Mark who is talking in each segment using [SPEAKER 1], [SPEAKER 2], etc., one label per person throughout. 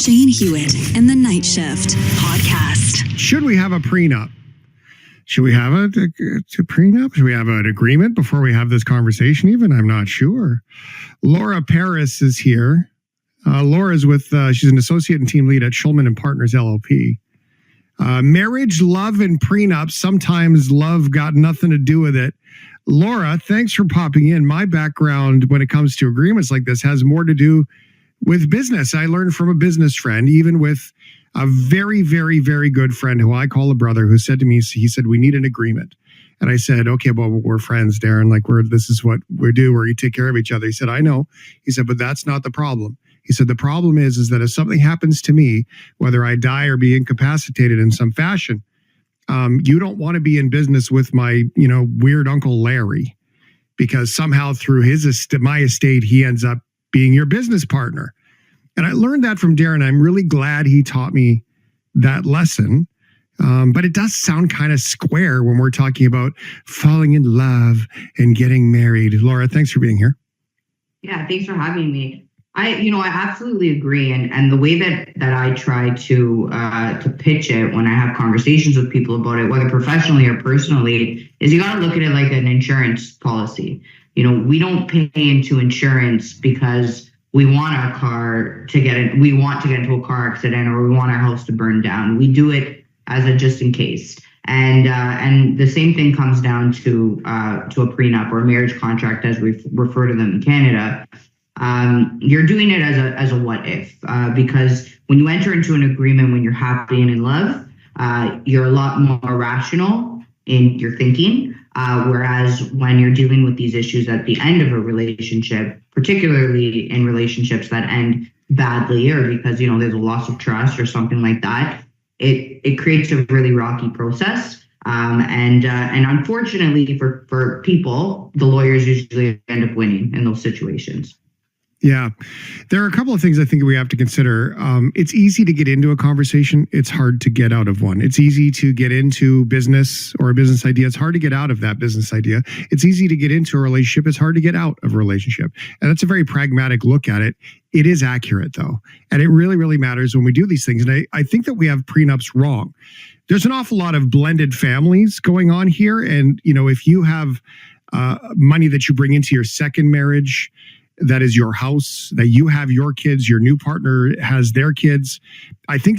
[SPEAKER 1] Shane Hewitt and the Night Shift podcast.
[SPEAKER 2] Should we have a prenup? Should we have a prenup? Should we have an agreement before we have this conversation even? I'm not sure. Laura Paris is here. Laura's with, she's an associate and team lead at Shulman Partners LLP. Marriage, love, and prenup. Sometimes love got nothing to do with it. Laura, thanks for popping in. My background when it comes to agreements like this has more to do with business. I learned from a business friend, even with a very, very, very good friend who I call a brother, who said to me, he said, we need an agreement. And I said, okay, well, we're friends, Darren. Like, this is what we do, where you take care of each other. He said, I know. He said, but that's not the problem. He said, the problem is that if something happens to me, whether I die or be incapacitated in some fashion, you don't want to be in business with my, weird Uncle Larry, because somehow through my estate, he ends up being your business partner. And I learned that from Darren. I'm really glad he taught me that lesson. But it does sound kind of square when we're talking about falling in love and getting married. Laura, thanks for being here.
[SPEAKER 3] Yeah, thanks for having me. I absolutely agree. And the way that I try to pitch it when I have conversations with people about it, whether professionally or personally, is you got to look at it like an insurance policy. We don't pay into insurance because we want our car to get in, we want to get into a car accident, or we want our house to burn down. We do it as a just in case. And the same thing comes down to a prenup or a marriage contract, as we refer to them in Canada. You're doing it as a what if, because when you enter into an agreement when you're happy and in love, you're a lot more rational in your thinking. Whereas when you're dealing with these issues at the end of a relationship, particularly in relationships that end badly, or because, there's a loss of trust or something like that, it creates a really rocky process. And unfortunately for people, the lawyers usually end up winning in those situations.
[SPEAKER 2] Yeah, there are a couple of things I think we have to consider. It's easy to get into a conversation. It's hard to get out of one. It's easy to get into business or a business idea. It's hard to get out of that business idea. It's easy to get into a relationship. It's hard to get out of a relationship. And that's a very pragmatic look at it. It is accurate, though. And it really, really matters when we do these things. And I think that we have prenups wrong. There's an awful lot of blended families going on here. And, if you have money that you bring into your second marriage, that is your house, that you have your kids, your new partner has their kids, I think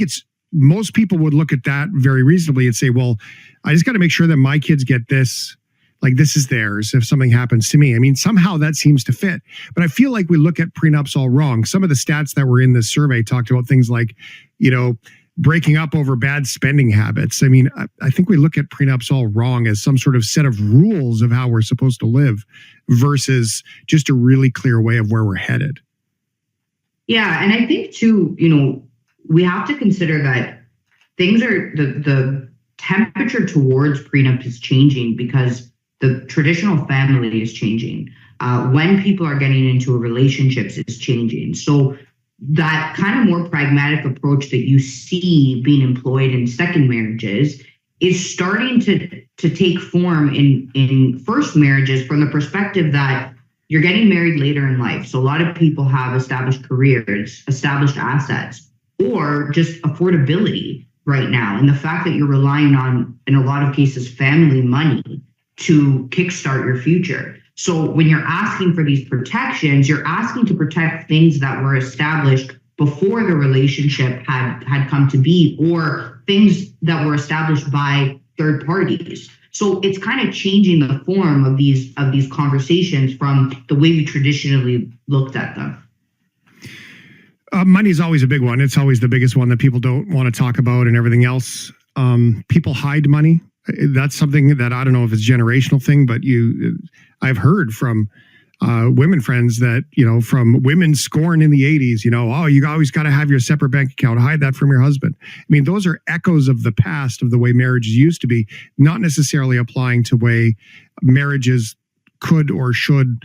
[SPEAKER 2] most people would look at that very reasonably and say, well, I just got to make sure that my kids get this, like this is theirs if something happens to me. I mean, somehow that seems to fit. But I feel like we look at prenups all wrong. Some of the stats that were in this survey talked about things like, breaking up over bad spending habits. I mean, I think we look at prenups all wrong as some sort of set of rules of how we're supposed to live versus just a really clear way of where we're headed.
[SPEAKER 3] Yeah. And I think too, we have to consider that things are, the temperature towards prenup is changing because the traditional family is changing. When people are getting into relationships is changing. So that kind of more pragmatic approach that you see being employed in second marriages is starting to take form in first marriages from the perspective that you're getting married later in life. So a lot of people have established careers, established assets, or just affordability right now. And the fact that you're relying on, in a lot of cases, family money to kickstart your future. So when you're asking for these protections, you're asking to protect things that were established before the relationship had come to be, or things that were established by third parties. So it's kind of changing the form of these conversations from the way we traditionally looked at them.
[SPEAKER 2] Money is always a big one. It's always the biggest one that people don't want to talk about and everything else. People hide money. That's something that I don't know if it's a generational thing, but I've heard from women friends that, from women scorned in the 80s, oh, you always got to have your separate bank account, hide that from your husband. I mean, those are echoes of the past, of the way marriages used to be, not necessarily applying to way marriages could or should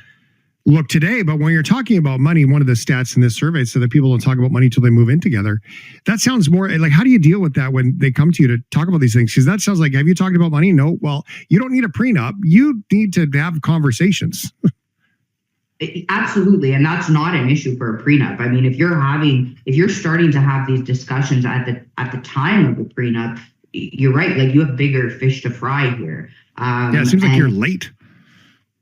[SPEAKER 2] look today. But when you're talking about money, one of the stats in this survey said that people don't talk about money till they move in together. That sounds more like, how do you deal with that when they come to you to talk about these things? Because that sounds like, have you talked about money? No. Well, you don't need a prenup. You need to have conversations.
[SPEAKER 3] Absolutely, and that's not an issue for a prenup. I mean, if you're starting to have these discussions at the time of the prenup, you're right. Like, you have bigger fish to fry here.
[SPEAKER 2] Yeah, it seems like you're late.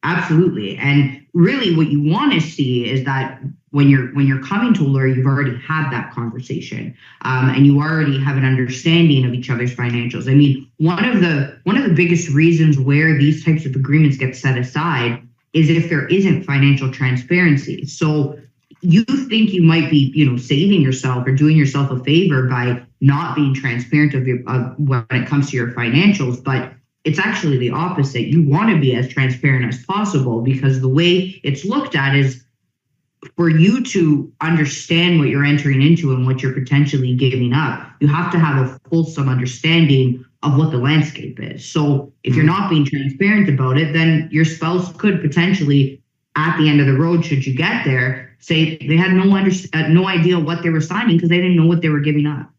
[SPEAKER 3] Absolutely, and really, what you want to see is that when you're coming to a lawyer, you've already had that conversation, and you already have an understanding of each other's financials. I mean, one of the biggest reasons where these types of agreements get set aside is if there isn't financial transparency. So you think you might be, saving yourself or doing yourself a favor by not being transparent of when it comes to your financials, but it's actually the opposite. You want to be as transparent as possible, because the way it's looked at is for you to understand what you're entering into and what you're potentially giving up. You have to have a fulsome understanding of what the landscape is. So if you're not being transparent about it, then your spouse could potentially, at the end of the road, should you get there, say they had no idea what they were signing because they didn't know what they were giving up.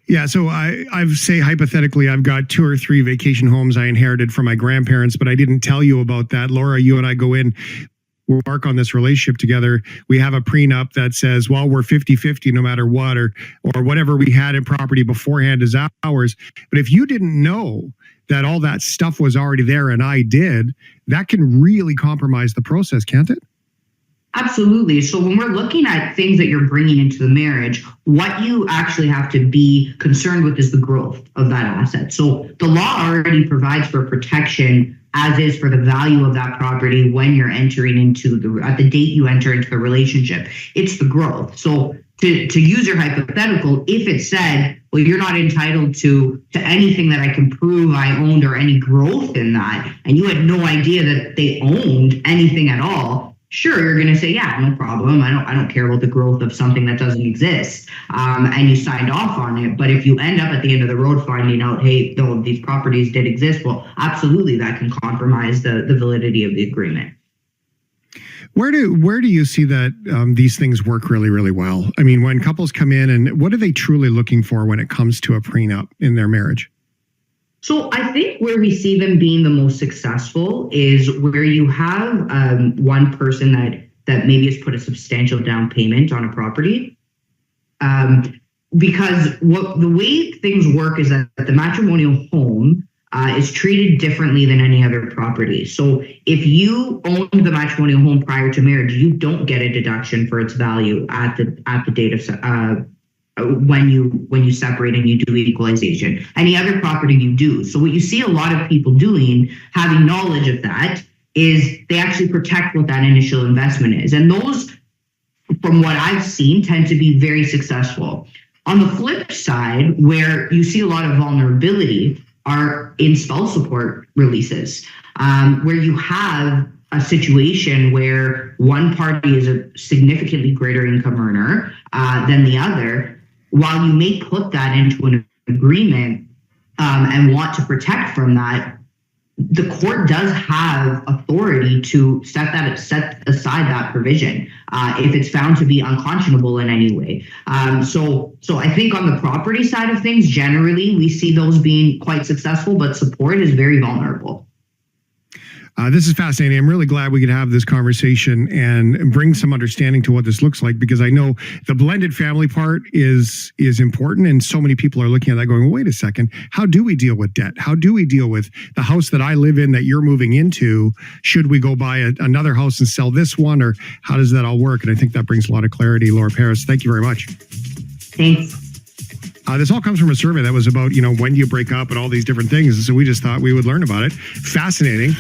[SPEAKER 2] Yeah, so I've say hypothetically, I've got 2 or 3 vacation homes I inherited from my grandparents, but I didn't tell you about that. Laura, you and I go in, we'll work on this relationship together. We have a prenup that says, well, we're 50-50 no matter what, or whatever we had in property beforehand is ours. But if you didn't know that all that stuff was already there and I did, that can really compromise the process, can't it?
[SPEAKER 3] Absolutely. So when we're looking at things that you're bringing into the marriage, what you actually have to be concerned with is the growth of that asset. So the law already provides for protection, as is for the value of that property when you're entering into at the date you enter into the relationship. It's the growth. So to use your hypothetical, if it said, well, you're not entitled to anything that I can prove I owned or any growth in that, and you had no idea that they owned anything at all, sure, you're going to say, yeah, no problem. I don't care about the growth of something that doesn't exist. And you signed off on it. But if you end up at the end of the road finding out, hey, no, these properties did exist, well, absolutely, that can compromise the validity of the agreement.
[SPEAKER 2] Where do you see that these things work really, really well? I mean, when couples come in, and what are they truly looking for when it comes to a prenup in their marriage?
[SPEAKER 3] So I think where we see them being the most successful is where you have one person that maybe has put a substantial down payment on a property. Because the way things work is that the matrimonial home is treated differently than any other property. So if you own the matrimonial home prior to marriage, you don't get a deduction for its value at the date of when you separate and you do equalization. Any other property you do. So what you see a lot of people doing, having knowledge of that, is they actually protect what that initial investment is. And those, from what I've seen, tend to be very successful. On the flip side, where you see a lot of vulnerability are in spouse support releases, where you have a situation where one party is a significantly greater income earner than the other. While you may put that into an agreement and want to protect from that, the court does have authority to set aside that provision if it's found to be unconscionable in any way. So I think on the property side of things, generally we see those being quite successful, but support is very vulnerable.
[SPEAKER 2] This is fascinating. I'm really glad we could have this conversation and bring some understanding to what this looks like, because I know the blended family part is important, and so many people are looking at that going, wait a second, how do we deal with debt? How do we deal with the house that I live in that you're moving into? Should we go buy another house and sell this one, or how does that all work? And I think that brings a lot of clarity. Laura Paris, thank you very much.
[SPEAKER 3] Thanks.
[SPEAKER 2] This all comes from a survey that was about, when do you break up and all these different things. And so we just thought we would learn about it. Fascinating.